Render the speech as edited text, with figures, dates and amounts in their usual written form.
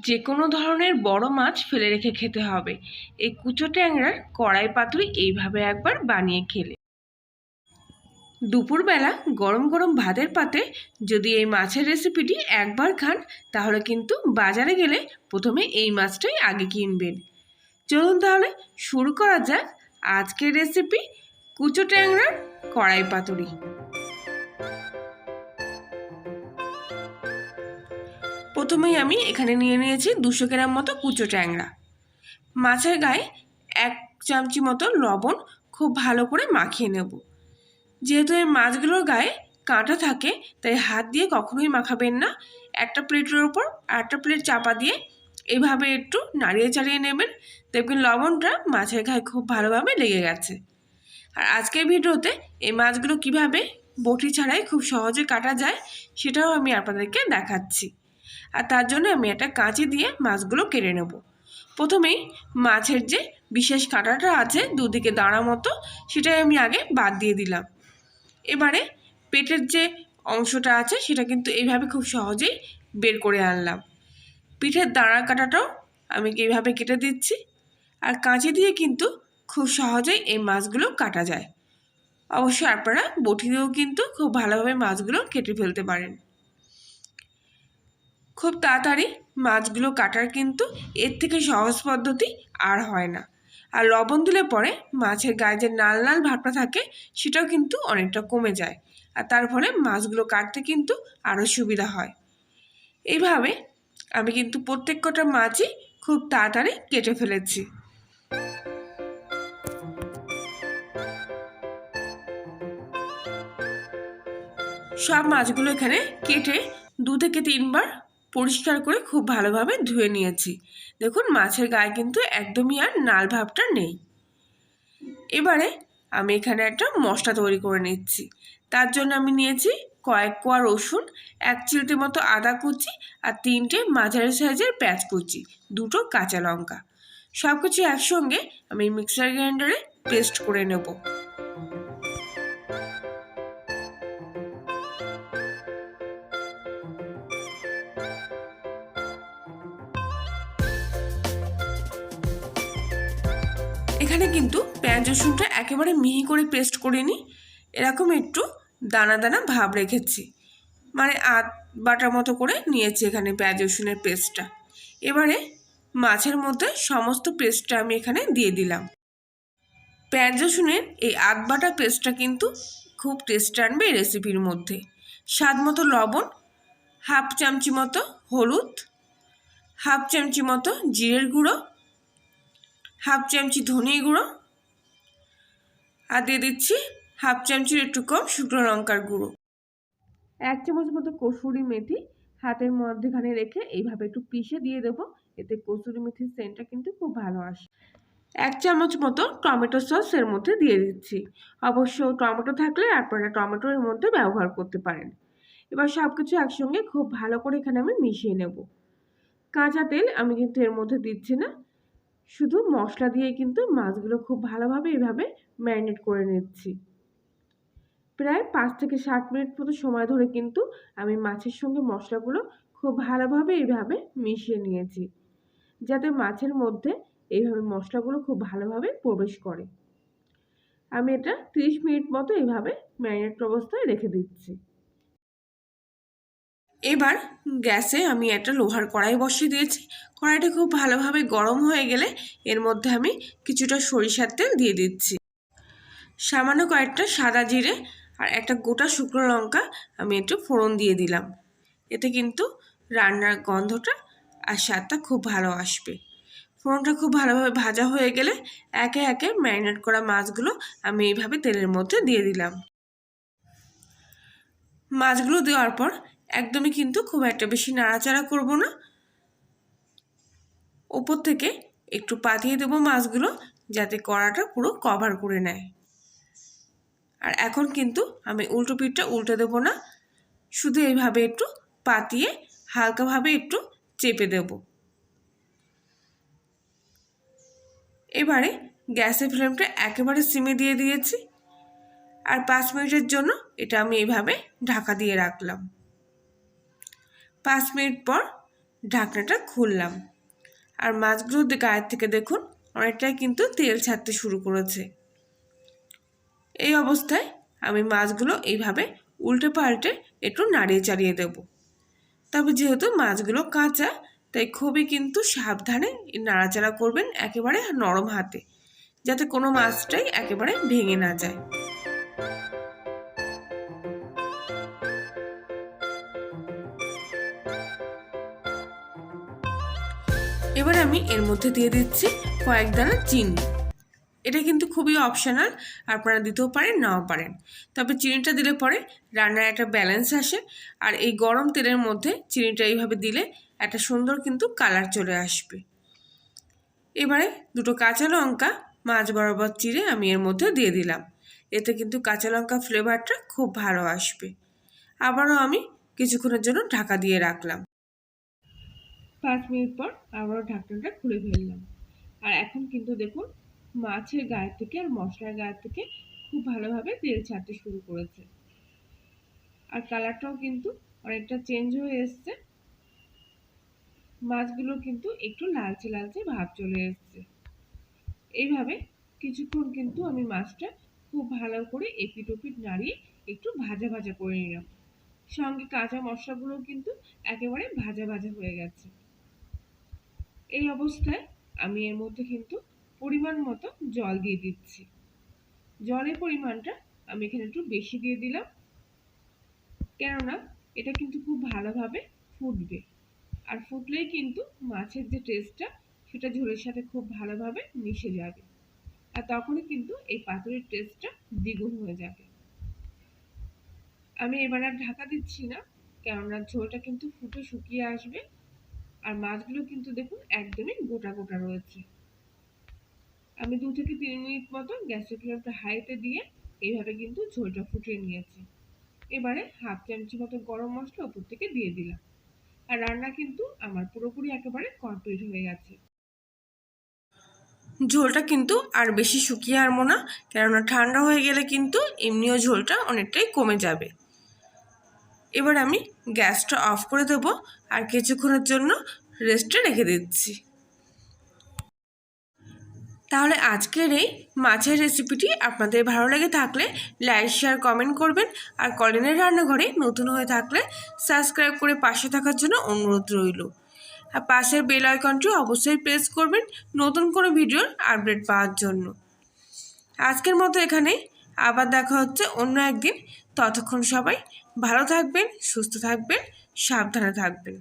যে কোনো ধরনের বড় মাছ ফেলে রেখে খেতে হবে। এই কুচো ট্যাংরার কড়াই পাতুরি এইভাবে একবার বানিয়ে খেলে দুপুরবেলা গরম গরম ভাতের পাতে যদি এই মাছের রেসিপিটি একবার খান তাহলে কিন্তু বাজারে গেলে প্রথমে এই মাছটাই আগে কিনবেন। চলুন তাহলে শুরু করা যাক আজকের রেসিপি কুচো ট্যাংরার কড়াই পাতুরি। প্রথমেই আমি এখানে নিয়ে নিয়েছি 200 গ্রাম মতো কুচো ট্যাংরা। মাছের গায়ে 1 চামচি মতো লবণ খুব ভালো করে মাখিয়ে নেব। যেহেতু এই মাছগুলোর গায়ে কাঁটা থাকে তাই হাত দিয়ে কখনোই মাখাবেন না। একটা প্লেটের ওপর আরেকটা প্লেট চাপা দিয়ে এইভাবে একটু নাড়িয়ে চাড়িয়ে নেবেন, দেখবেন লবণটা মাছের গায়ে খুব ভালোভাবে লেগে গেছে। আর আজকের ভিডিওতে এই মাছগুলো কিভাবে বটি ছাড়াই খুব সহজে কাটা যায় সেটাও আমি আপনাদেরকে দেখাচ্ছি। আর তার জন্য আমি একটা কাঁচি দিয়ে মাছগুলো কেটে নেব। প্রথমেই মাছের যে বিশেষ কাঁটাটা আছে দুদিকে দাঁড়া মতো সেটাই আমি আগে বাদ দিয়ে দিলাম। এবারে পেটের যে অংশটা আছে সেটা কিন্তু এইভাবে খুব সহজেই বের করে আনলাম। পিঠের দাঁড়া কাটাটাও আমি এইভাবে কেটে দিচ্ছি। আর কাঁচি দিয়ে কিন্তু খুব সহজেই এই মাছগুলো কাটা যায়। অবশ্যই আপনারা বটি দিয়েও কিন্তু খুব ভালোভাবে মাছগুলো কেটে ফেলতে পারেন। খুব তাড়াতাড়ি মাছগুলো কাটার কিন্তু এর থেকে সহজ পদ্ধতি আর হয় না। আর লবণ দিলে পরে মাছের গায়ে যে লাল লাল ভাবটা থাকে সেটাও কিন্তু অনেকটা কমে যায়। আর তার ফলে মাছগুলো কাটতে কিন্তু আরও সুবিধা হয়। এইভাবে আমি কিন্তু প্রত্যেক কটা মাছই খুব তাড়াতাড়ি কেটে ফেলেছি। সব মাছগুলো এখানে কেটে 2 থেকে 3 বার পরিষ্কার করে খুব ভালোভাবে ধুয়ে নিয়েছি। দেখুন মাছের গায়ে কিন্তু একদমই আর লাল ভাবটা নেই। এবারে আমি এখানে একটা মশলা তৈরি করে নিচ্ছি। তার জন্য আমি নিয়েছি কয়েক কোয়া রসুন, 1 চিমটি মতো আদা কুচি আর 3টে মাঝারি সাইজের পেঁয়াজ কুচি, 2টো কাঁচা লঙ্কা। সব কিছু একসঙ্গে আমি মিক্সার গ্রাইন্ডারে পেস্ট করে নেব। এখানে কিন্তু পেঁয়াজ রসুনটা একেবারে মিহি করে পেস্ট করিনি, এরকম একটু দানা দানা ভাব রেখেছি, মানে আধ বাটার মতো করে নিয়েছি এখানে পেঁয়াজ রসুনের পেস্টটা। এবারে মাছের মধ্যে সমস্ত পেস্টটা আমি এখানে দিয়ে দিলাম। পেঁয়াজ রসুনের এই আধ বাটা পেস্টটা কিন্তু খুব টেস্ট আনবে এই রেসিপির মধ্যে। স্বাদ মতো লবণ, 1/2 চামচি মতো হলুদ, 1/2 চামচি মতো জিরের গুঁড়ো, 1/2 চামচি ধনে গুঁড়ো, আর দিয়ে দিচ্ছি 1/2 চামচির একটু কম শুকনো লঙ্কার গুঁড়ো। 1 চামচ মতো কসুরি মেথি হাতের মধ্যেখানে রেখে এইভাবে একটু পিষে দিয়ে দেবো, এতে কসুরি মেথির সেন্টটা কিন্তু খুব ভালো আসে। 1 চামচ মতো টমেটো সস এর মধ্যে দিয়ে দিচ্ছি। অবশ্য টমেটো থাকলে আপনারা টমেটো এর মধ্যে ব্যবহার করতে পারেন। এবার সব কিছু একসঙ্গে খুব ভালো করে এখানে আমি মিশিয়ে নেব। কাঁচা তেল আমি কিন্তু এর মধ্যে দিচ্ছি না, শুধু মশলা দিয়ে কিন্তু মাছগুলো খুব ভালোভাবে এভাবে ম্যারিনেট করে নিচ্ছি। প্রায় 5 থেকে 7 মিনিট মতো সময় ধরে কিন্তু আমি মাছের সঙ্গে মশলাগুলো খুব ভালোভাবে এইভাবে মিশিয়ে নিয়েছি, যাতে মাছের মধ্যে এইভাবে মশলাগুলো খুব ভালোভাবে প্রবেশ করে। আমি এটা 30 মিনিট মতো এইভাবে ম্যারিনেট অবস্থায় রেখে দিচ্ছি। এবার গ্যাসে আমি একটা লোহার কড়াই বসিয়ে দিয়েছি। কড়াইটা খুব ভালোভাবে গরম হয়ে গেলে এর মধ্যে আমি কিছুটা সরিষার তেল দিয়ে দিচ্ছি। সামান্য কয়েকটা সাদা জিরে আর একটা গোটা শুকনো লঙ্কা আমি একটু ফোড়ন দিয়ে দিলাম। এতে কিন্তু রান্নার গন্ধটা আর স্বাদটা খুব ভালো আসবে। ফোড়নটা খুব ভালোভাবে ভাজা হয়ে গেলে একে একে ম্যারিনেট করা মাছগুলো আমি এইভাবে তেলের মধ্যে দিয়ে দিলাম। মাছগুলো দেওয়ার পর একদমই কিন্তু খুব একটা বেশি নাড়াচাড়া করব না, ওপর থেকে একটু পাতিয়ে দেবো মাছগুলো যাতে কড়াটা পুরো কভার করে নেয়। আর এখন কিন্তু আমি উল্টো পিঠটা উল্টে দেবো না, শুধু এইভাবে একটু পাতিয়ে হালকাভাবে একটু চেপে দেব। এবারে গ্যাসের ফ্লেমটা একেবারে সিমে দিয়ে দিয়েছি আর 5 মিনিটের জন্য এটা আমি এইভাবে ঢাকা দিয়ে রাখলাম। 5 মিনিট পর ঢাকনাটা খুললাম, আর মাছগুলো গায়ের থেকে দেখুন অনেকটাই কিন্তু তেল ছাড়তে শুরু করেছে। এই অবস্থায় আমি মাছগুলো এইভাবে উল্টে পাল্টে একটু নাড়িয়ে চাড়িয়ে দেব। তবে যেহেতু মাছগুলো কাঁচা, তাই খুবই কিন্তু সাবধানে নাড়াচাড়া করবেন, একেবারে নরম হাতে, যাতে কোনো মাছটাই একেবারে ভেঙে না যায়। এবার আমি এর মধ্যে দিয়ে দিচ্ছি কয়েক দানা চিনি। এটা কিন্তু খুবই অপশনাল, আপনারা দিতেও পারেন নাও পারেন, তবে চিনিটা দিলে পরে রান্নার একটা ব্যালেন্স আসে। আর এই গরম তেলের মধ্যে চিনিটা এইভাবে দিলে একটা সুন্দর কিন্তু কালার চলে আসবে। এবারে দুটো কাঁচা লঙ্কা মাছ বরাবর চিড়ে আমি এর মধ্যে দিয়ে দিলাম, এতে কিন্তু কাঁচা লঙ্কা ফ্লেভারটা খুব ভালো আসবে। আবারও আমি কিছুক্ষণের জন্য ঢাকা দিয়ে রাখলাম। 5 মিনিট পর আবারও ঢাকনাটা খুলে ফেললাম, আর এখন কিন্তু দেখুন মাছের গায়ে থেকে আর মশলার গায়ে থেকে খুব ভালোভাবে তেল ছাড়তে শুরু করেছে, আর কালারটাও কিন্তু অনেকটা চেঞ্জ হয়ে এসছে। মাছগুলো কিন্তু একটু লালচে লালচে ভাব চলে এসছে। এইভাবে কিছুক্ষণ কিন্তু আমি মাছটা খুব ভালো করে এপিট ওপিট নাড়িয়ে একটু ভাজা ভাজা করে নিলাম। সঙ্গে কাঁচা মশলাগুলো কিন্তু একেবারে ভাজা ভাজা হয়ে গেছে। এই অবস্থায় আমি এর মধ্যে কিন্তু পরিমাণ মতো জল দিয়ে দিচ্ছি। জলের পরিমাণটা আমি এখানে একটু বেশি দিয়ে দিলাম, কেননা এটা কিন্তু খুব ভালোভাবে ফুটবে, আর ফুটলেই কিন্তু মাছের যে টেস্টটা সেটা ঝোলের সাথে খুব ভালোভাবে মিশে যাবে, আর তখনই কিন্তু এই পাতুরির টেস্টটা দ্বিগুণ হয়ে যাবে। আমি এবার আর ঢাকা দিচ্ছি না, কেননা ঝোলটা কিন্তু ফুটে শুকিয়ে আসবে, আর মাছগুলো কিন্তু দেখুন একদমই গোটা গোটা রয়েছে। আমি 2 থেকে 3 মিনিট মতো গ্যাসের ফ্লেমটা হাইতে দিয়ে এইভাবে কিন্তু ঝোলটা ফুটিয়ে নিয়েছি। এবারে হাফ চামচি মতো গরম মশলা উপর থেকে দিয়ে দিলাম, আর রান্না কিন্তু আমার পুরোপুরি একেবারে কমপ্লিট হয়ে গেছে। ঝোলটা কিন্তু আর বেশি শুকিয়ে আনবো না, কেননা ঠান্ডা হয়ে গেলে কিন্তু এমনিও ঝোলটা অনেকটাই কমে যাবে। এবার আমি গ্যাসটা অফ করে দেবো, আর কিছুক্ষণের জন্য রেস্টে রেখে দিচ্ছি। তাহলে আজকের এই মাছের রেসিপিটি আপনাদের ভালো লেগে থাকলে লাইক শেয়ার কমেন্ট করবেন, আর কলিনের রান্নাঘরে নতুন হয়ে থাকলে সাবস্ক্রাইব করে পাশে থাকার জন্য অনুরোধ রইল। আর পাশের বেল আইকনটি অবশ্যই প্রেস করবেন নতুন কোনো ভিডিওর আপডেট পাওয়ার জন্য। আজকের মতো এখানেই, আবার দেখা হচ্ছে অন্য একদিন। ততক্ষণ সবাই ভালো থাকবেন, সুস্থ থাকবেন, সাবধানে থাকবেন।